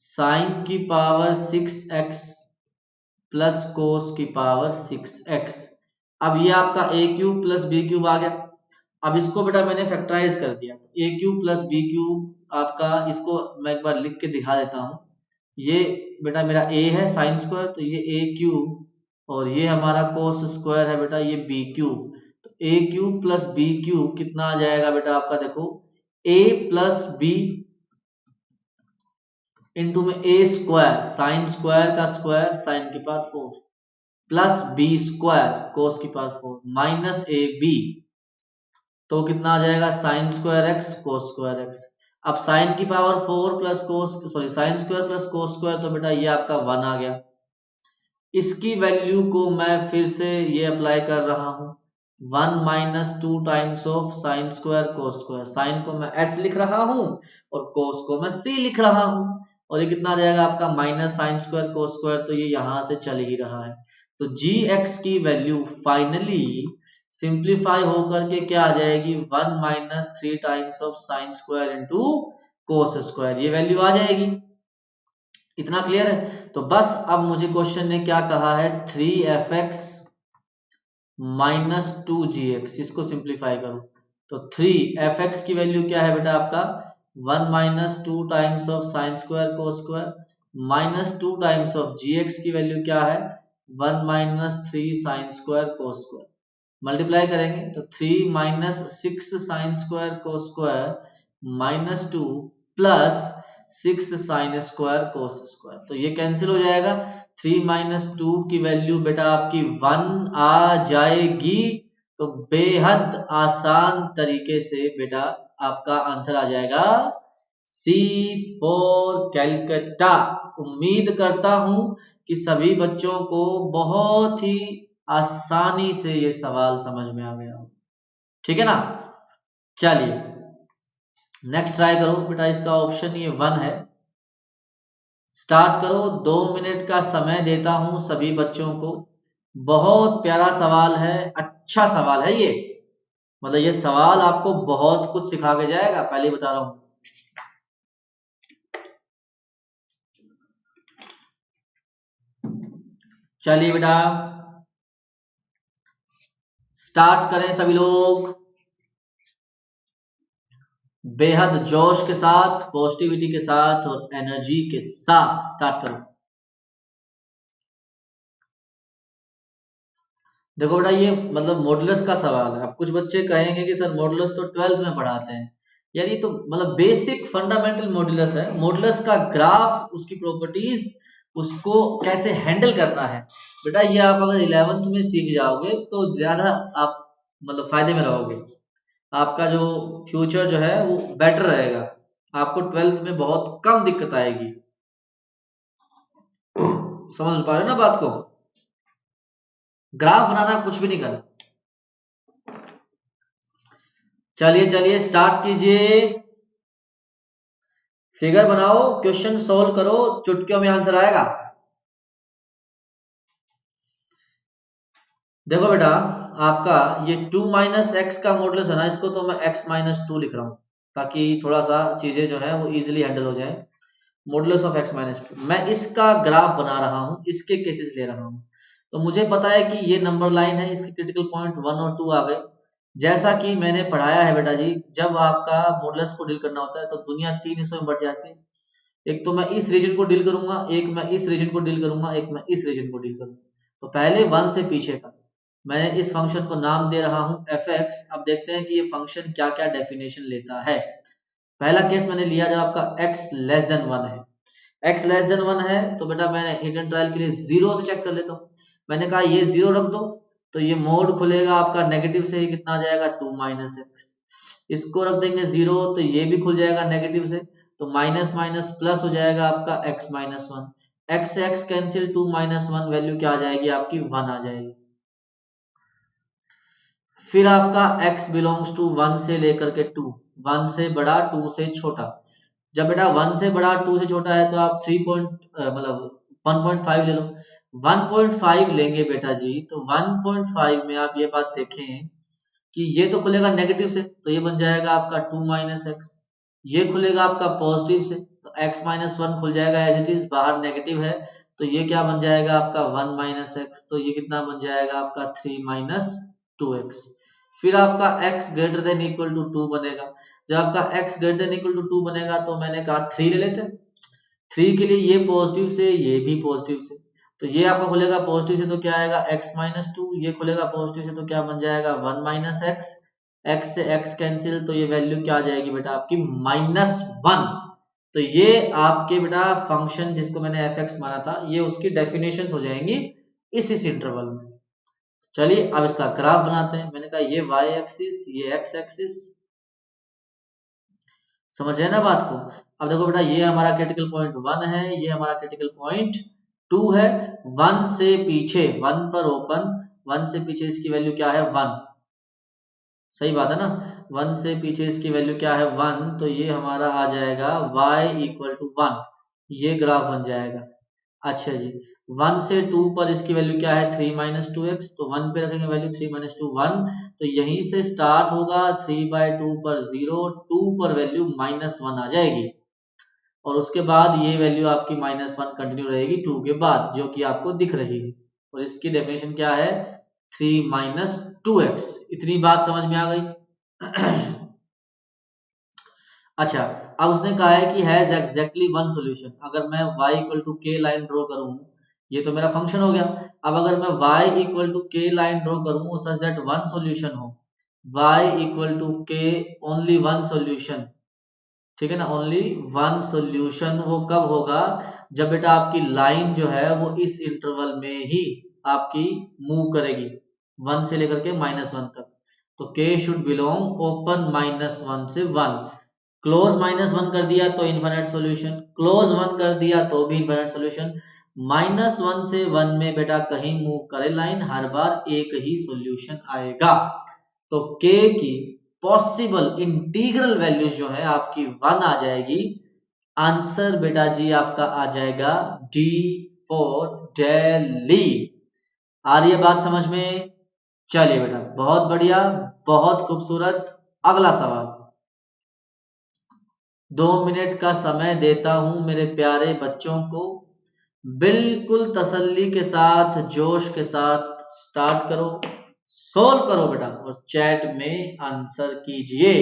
साइन की पावर 6x प्लस कोस की पावर 6x। अब ये आपका ए क्यूब प्लस बी क्यूब आ गया। अब इसको बेटा मैंने फैक्टराइज कर दिया, ए क्यूब प्लस बी क्यूब आपका, इसको मैं एक बार लिख के दिखा देता हूँ। ये बेटा मेरा ए है साइन स्क्वायर, तो ये ए क्यूब और ये हमारा कोस स्क्वायर है बेटा ये बी क्यूब। तो ए क्यूब प्लस बी क्यूब कितना आ जाएगा बेटा आपका, देखो ए प्लस बी इंटू में ए स्क्वायर साइन स्क्वायर का स्क्वायर साइन की power 4 plus B square cos की पावर 4 माइनस ए बी, तो कितना आ जाएगा साइन स्क्वायर एक्स कोस स्क्वायर एक्स। अब साइन की power 4 plus cos sorry sine square plus cos square, तो बेटा ये आपका 1 आ गया। इसकी वैल्यू को मैं फिर से ये अप्लाई कर रहा हूं 1 minus 2 times of sine square cos square. Sine को मैं s लिख रहा हूं और कोस को मैं c लिख रहा हूं, और ये कितना आ जाएगा आपका minus sine square cos square, तो ये यहां से चल ही रहा है। तो gx की वैल्यू फाइनली सिंप्लीफाई होकर के क्या आ जाएगी 1 minus 3 times of sine square into cos square, ये वैल्यू आ जाएगी। इतना क्लियर है? तो बस अब मुझे क्वेश्चन ने क्या कहा है 3fx माइनस 2gx, इसको सिंप्लीफाई करो तो 3fx की वैल्यू क्या है बेटा आपका 1 minus 2 times of sine square cos square minus 2 times of gx की वैल्यू क्या है 1 minus 3 sign square cos square. Multiply करेंगे तो 3 minus 6 sign square cos square minus 2 plus 6 sign square cos square, तो ये कैंसिल हो जाएगा। 3 माइनस 2 की वैल्यू बेटा आपकी 1 आ जाएगी। तो बेहद आसान तरीके से बेटा आपका आंसर आ जाएगा सी फॉर कैलकाटा। उम्मीद करता हूं कि सभी बच्चों को बहुत ही आसानी से ये सवाल समझ में आ गया हो, ठीक है ना। चलिए नेक्स्ट ट्राई करो बेटा, इसका ऑप्शन ये 1 है। स्टार्ट करो, 2 मिनट का समय देता हूं सभी बच्चों को। बहुत प्यारा सवाल है, अच्छा सवाल है ये, मतलब ये सवाल आपको बहुत कुछ सिखा के जाएगा, पहले बता रहा हूं। चलिए बेटा स्टार्ट करें सभी लोग, बेहद जोश के साथ, पॉजिटिविटी के साथ और एनर्जी के साथ स्टार्ट करो। देखो बेटा ये मतलब मॉडुलस का सवाल है। अब कुछ बच्चे कहेंगे कि सर मॉडुलस तो 12th में पढ़ाते हैं, यार ये तो मतलब बेसिक फंडामेंटल मॉडुलस है। मॉडुलस का ग्राफ, उसकी प्रॉपर्टीज, उसको कैसे हैंडल करना है बेटा, ये आप अगर 11th में सीख जाओगे तो ज्यादा आप मतलब फायदे में रहोगे। आपका जो फ्यूचर जो है वो बेटर रहेगा, आपको 12th में बहुत कम दिक्कत आएगी। समझ पा रहे हो ना बात को? ग्राफ बनाना कुछ भी नहीं करना। चलिए चलिए स्टार्ट कीजिए, फिगर बनाओ, क्वेश्चन सोल्व करो, चुटकियों में आंसर आएगा। देखो बेटा आपका ये 2 माइनस एक्स का मॉडुलस है ना, इसको तो मैं x माइनस 2 लिख रहा हूं ताकि थोड़ा सा चीजें जो है वो इजीली हैंडल हो जाए। मॉडुलस ऑफ x माइनस 2, मैं इसका ग्राफ बना रहा हूं, इसके केसेस ले रहा हूं। तो मुझे पता है कि ये नंबर लाइन है, इसके क्रिटिकल पॉइंट 1 और 2 आ गए। जैसा कि मैंने पढ़ाया है बेटा जी, जब आपका मॉडुलस को डील करना होता है तो दुनिया 3 हिस्सों में बढ़ जाती है। एक तो मैं इस रीजन को डील करूंगा, एक मैं इस रीजन को डील करूंगा, एक मैं इस रीजन को डील करूंगा। तो पहले 1 से पीछे का मैंने इस फंक्शन को नाम दे रहा हूं fx। अब देखते हैं कि ये फंक्शन क्या क्या डेफिनेशन लेता है। पहला केस मैंने लिया जब आपका x लेस देन 1 है। x लेस देन 1 है तो बेटा मैंने हिट एंड ट्रायल के लिए 0 से चेक कर लेता हूं। मैंने कहा ये 0 रख दो, तो ये मोड खुलेगा आपका नेगेटिव से, ही कितना आ जाएगा 2 माइनस एक्स। इसको रख देंगे 0 तो ये भी खुल जाएगा नेगेटिव से, तो माइनस माइनस प्लस हो जाएगा आपका x माइनस 1। x से x कैंसिल, 2 माइनस 1 वैल्यू क्या आ जाएगी आपकी 1 आ जाएगी। फिर आपका x बिलोंग्स टू 1 से लेकर के 2, 1 से बड़ा 2 से छोटा। जब बेटा 1 से बड़ा 2 से छोटा है तो आप 3 पॉइंट मतलब 1.5 ले लो। 1.5 लेंगे बेटा जी, तो 1.5 में आप ये बात देखें कि ये तो खुलेगा नेगेटिव से, तो ये बन जाएगा आपका 2 माइनस एक्स। ये खुलेगा आपका पॉजिटिव से, तो x माइनस वन खुल जाएगा एज इट इज, बाहर नेगेटिव है, तो ये क्या बन जाएगा आपका 1 माइनस एक्स, तो ये कितना बन जाएगा आपका 3 माइनस 2x। फिर आपका x greater than equal to 2 बनेगा। जब आपका x greater than equal to 2 बनेगा तो मैंने कहा 3 ले लेते हैं। 3 के लिए ये पॉजिटिव से, ये भी पॉजिटिव से, तो ये आपका खुलेगा पॉजिटिव से तो क्या आएगा x माइनस टू, ये खुलेगा पॉजिटिव से तो क्या बन जाएगा 1 माइनस एक्स। x से x कैंसिल, तो ये वैल्यू क्या आ जाएगी बेटा आपकी -1। तो ये आपके बेटा फंक्शन जिसको मैंने f(x) माना था, ये उसकी डेफिनेशंस हो जाएंगी इस इंटरवल में। चलिए अब इसका ग्राफ बनाते हैं। मैंने कहा ये y एक्सिस, ये x एक्सिस, समझ है ना बात को। अब देखो बेटा ये हमारा क्रिटिकल पॉइंट 1 है, ये हमारा क्रिटिकल पॉइंट 2 है। 1 से पीछे, 1 पर ओपन, 1 से पीछे इसकी वैल्यू क्या है 1, सही बात है ना। 1 से पीछे इसकी वैल्यू क्या है 1, तो ये हमारा आ जाएगा y इक्वल टू 1, ये ग्राफ बन जाएगा। अच्छा जी, 1 से 2 पर इसकी वैल्यू क्या है 3 माइनस टू एक्स, तो 1 पे रखेंगे वैल्यू 3 माइनस टू 1, तो यहीं से स्टार्ट होगा 3/2 पर 0, 2 पर वैल्यू -1 आ जाएगी, और उसके बाद ये वैल्यू आपकी -1 कंटिन्यू रहेगी 2 के बाद, जो कि आपको दिख रही है। और इसकी डेफिनेशन क्या है 3 माइनस 2x। इतनी बात समझ में आ गई। अच्छा, अब उसने कहा है कि हैज एग्जैक्टली वन सॉल्यूशन। अगर मैं y इक्वल टू के लाइन ड्रॉ करूं, ये तो मेरा फंक्शन हो गया। अब अगर मैं y इक्वल टू के लाइन ड्रॉ करूं सच दैट वन सॉल्यूशन हो, y इक्वल टू के ओनली वन सॉल्यूशन, ठीक है ना, ओनली वन सॉल्यूशन, वो कब होगा जब बेटा आपकी लाइन जो है वो इस इंटरवल में ही आपकी मूव करेगी 1 से लेकर के -1 तक। तो k शुड बिलोंग ओपन -1 से 1, क्लोज -1 कर दिया तो इनफाइनाइट सॉल्यूशन, क्लोज 1 कर दिया तो भी इनफाइनाइट सॉल्यूशन। -1 से 1 में बेटा कहीं मूव करे लाइन, हर बार एक ही सॉल्यूशन आएगा। तो k की पॉसिबल इंटीग्रल वैल्यू जो है आपकी 1 आ जाएगी। आंसर बेटा जी आपका आ जाएगा D फॉर दिल्ली। आ रही है बात समझ में। चलिए बेटा बहुत बढ़िया, बहुत खूबसूरत। अगला सवाल, 2 मिनट का समय देता हूं मेरे प्यारे बच्चों को, बिल्कुल तसल्ली के साथ, जोश के साथ स्टार्ट करो, सोल्व करो बेटा, और चैट में आंसर कीजिए।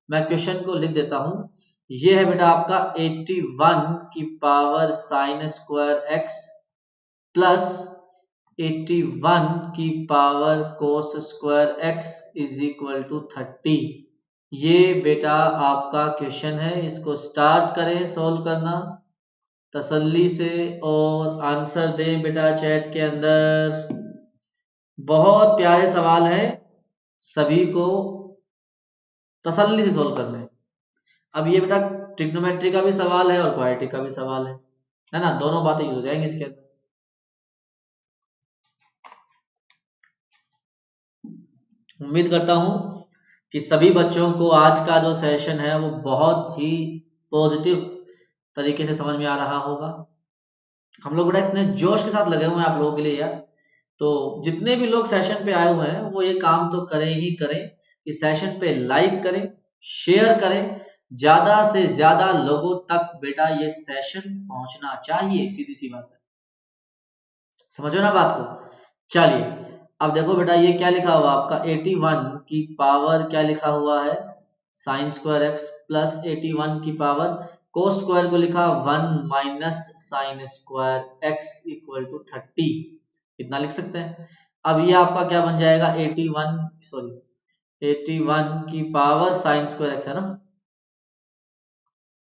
मैं क्वेश्चन को लिख देता हूं। ये है बेटा आपका 81 की power sine square x plus 81 की power cos square x is equal to 30। ये बेटा आपका क्वेश्चन है, इसको स्टार्ट करें सॉल्व करना तसल्ली से, और आंसर दें बेटा चैट के अंदर। बहुत प्यारे सवाल हैं, सभी को तसल्ली से सॉल्व करने हैं। अब ये बेटा ट्रिग्नोमेट्री का भी सवाल है और क्वाड्रेटिक का भी सवाल है ना, दोनों बातें यूज हो जाएंगी इसके अंदर। उम्मीद करता हूं कि सभी बच्चों को आज का जो सेशन है वो बहुत ही पॉजिटिव तरीके से समझ में आ रहा होगा। हम लोग बड़ा इतने जोश के साथ लगे हुए हैं आप लोगों के लिए यार। तो जितने भी लोग सेशन पे आए हुए हैं वो ये काम तो करें ही करें, इस सेशन पे लाइक करें, शेयर करें, ज्यादा से ज्यादा लोगों तक बेटा ये सेशन पहुंचना चाहिए, सीधी सी बात है, समझो ना बात को। चलिए अब देखो बेटा ये क्या लिखा हुआ आपका 81 की पावर क्या लिखा हुआ है साइन स्क्वायर एक्स प्लस 81 की पावर कोस स्क्वायर को लिखा 1 minus sine square x equal to 30, इतना लिख सकते हैं। अब ये आपका क्या बन जाएगा 81 की पावर साइन स्क्वायर एक्स है ना,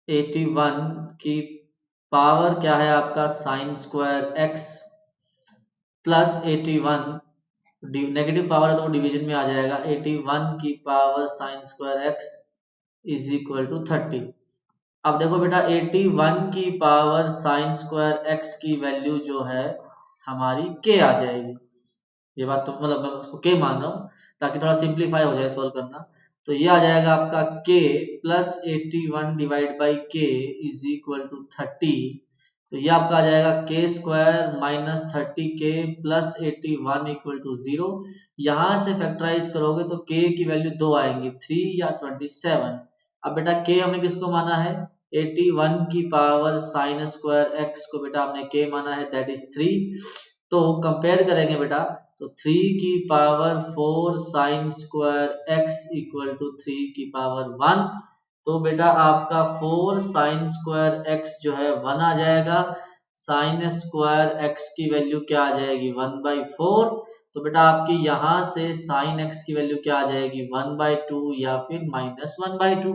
81 की पावर क्या है आपका sine square x plus 81, negative power है तो डिवीजन में आ जाएगा, 81 की power sine square x is equal to 30। अब देखो बेटा 81 की पावर साइन स्क्वायर एक्स की वैल्यू जो है हमारी k आ जाएगी। ये बात तो मतलब मैं उसको k मान रहा हूँ ताकि थोड़ा सिंप्लीफाई हो जाए सॉल्व करना। तो ये आ जाएगा आपका k plus 81 divide by k is equal to 30। तो ये आपका आ जाएगा k square minus 30k plus 81 equal to 0। यहां से फैक्टराइज करोगे तो k की वैल्यू 2 आएंगी, 3 या 27। अब बेटा k हमने किसको माना है, 81 की पावर साइन स्क्वायर x को बेटा हमने k माना है, दैट इज 3। तो कंपेयर करेंगे बेटा, तो 3 की power 4 sine square x equal to 3 की पावर 1। तो बेटा आपका 4 साइन स्क्वायर x जो है 1 आ जाएगा, साइन स्क्वायर x की वैल्यू क्या आ जाएगी 1/4। तो बेटा आपकी यहां से साइन x की वैल्यू क्या आ जाएगी 1/2 या फिर -1/2,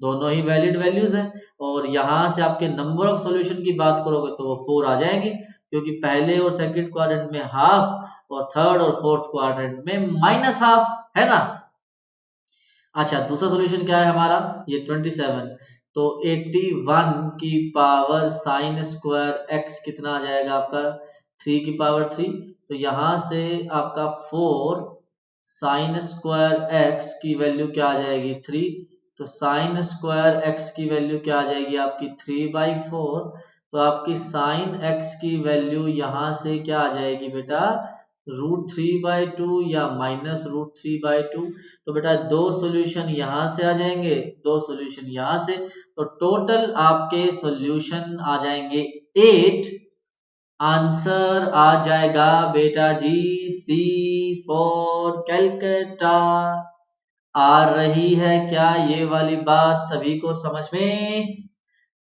दोनों ही वैलिड वैल्यूज है। और यहां से आपके नंबर ऑफ सॉल्यूशन की बात करोगे तो वो 4 आ जाएंगे, क्योंकि पहले और सेकंड क्वाड्रेंट में हाफ और थर्ड और फोर्थ क्वाड्रेंट में -हाफ है ना। अच्छा, दूसरा सॉल्यूशन क्या है हमारा, ये 27। तो 81 की पावर साइन स्क्वायर x कितना आ जाएगा आपका 3 की पावर 3। तो यहां से आपका 4 साइन स्क्वायर x की वैल्यू क्या आ जाएगी 3। तो साइन स्क्वायर x की वैल्यू क्या आ जाएगी आपकी 3/4। तो आपकी साइन x की वैल्यू यहां से क्या आ जाएगी बेटा √3/2 या -√3/2। तो बेटा दो सॉल्यूशन यहां से आ जाएंगे, दो सॉल्यूशन यहां से, तो टोटल आपके सॉल्यूशन आ जाएंगे 8। आंसर आ जाएगा बेटा जी सी फॉर कैलकाटा। आ रही है क्या ये वाली बात सभी को समझ में?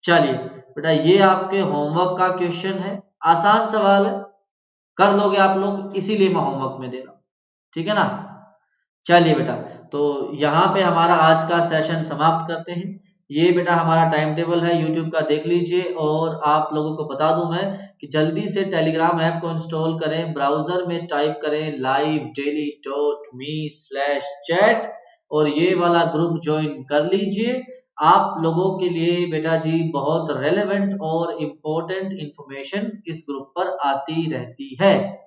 चलिए बेटा, ये आपके होमवर्क का क्वेश्चन है, आसान सवाल है, कर लोगे आप लोग, इसीलिए मैं होमवर्क में दे रहा हूं, ठीक है ना। चलिए बेटा, तो यहाँ पे हमारा आज का सेशन समाप्त करते हैं। ये बेटा हमारा टाइम टेबल है यूट्यूब का, देख लीजिए। और आप लोगों को बता दूं मैं कि जल्दी से टेलीग्राम ऐप को इंस्टॉल करें, ब्राउजर में टाइप करें livedaily.me/chat और ये वाला ग्रुप ज्वाइन कर लीजिए। आप लोगों के लिए बेटा जी बहुत रेलेवेंट और इम्पोर्टेंट इंफॉर्मेशन इस ग्रुप पर आती रहती है।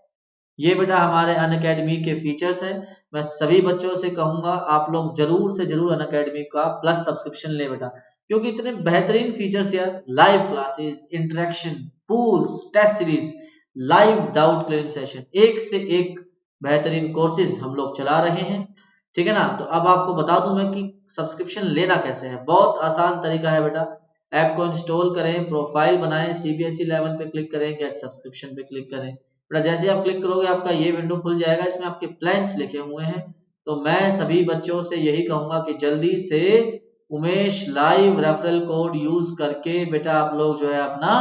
ये बेटा हमारे अनअकैडमी के फीचर्स हैं। मैं सभी बच्चों से कहूंगा आप लोग जरूर से जरूर अनअकैडमी का प्लस सब्सक्रिप्शन ले बेटा, क्योंकि इतने बेहतरीन फीचर्स यार, live classes, interaction, polls, test series, live doubt clearing session, एक से एक बेहतरीन कोर्सेज हम लोग चला रहे हैं, ठीक है ना। तो अब आपको बता दूं मैं कि सब्सक्रिप्शन लेना कैसे है। बहुत आसान तरीका है बेटा, ऐप को इंस्टॉल करें, प्रोफाइल बनाएं, सीबीएसई लेवल पे क्लिक करें, गेट सब्सक्रिप्शन पे क्लिक करें। बेटा जैसे आप क्लिक करोगे आपका ये विंडो खुल जाएगा, इसमें आपके प्लान्स लिखे हुए हैं। तो मैं सभी बच्चों से यही कहूंगा कि जल्दी से Umesh live referral code use करके बेटा आप लोग जो है अपना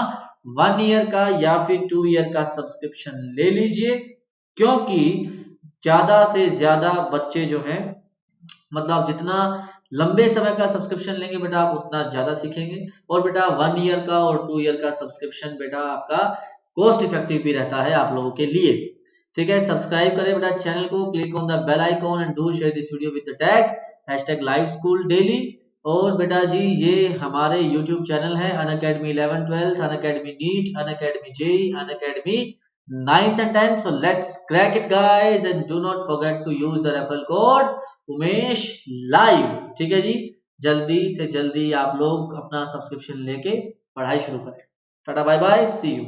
1 ईयर का या फिर 2 ईयर का सब्सक्रिप्शन ले लीजिए, क्योंकि ज्यादा से ज्यादा बच्चे जो हैं, मतलब जितना लंबे समय का सब्सक्रिप्शन लेंगे बेटा आप उतना ज्यादा सीखेंगे। और बेटा 1 ईयर का और 2 ईयर का सब्सक्रिप्शन बेटा आपका कॉस्ट इफेक्टिव भी रहता है आप लोगों के लिए, ठीक है। सब्सक्राइब करें बेटा चैनल को, click on the bell icon and do share this video with the tag #liveschooldaily। और बेटा जी ये हमारे YouTube चैनल है Unacademy 11 12, Unacademy NEET, Unacademy JEE, Unacademy 9th and 10th. So let's crack it guys and do not forget to use the referral code Umesh live, ठीक है जी। जल्दी से जल्दी आप लोग अपना सब्सक्रिप्शन लेके पढ़ाई शुरू करें। Tata bye bye, see you.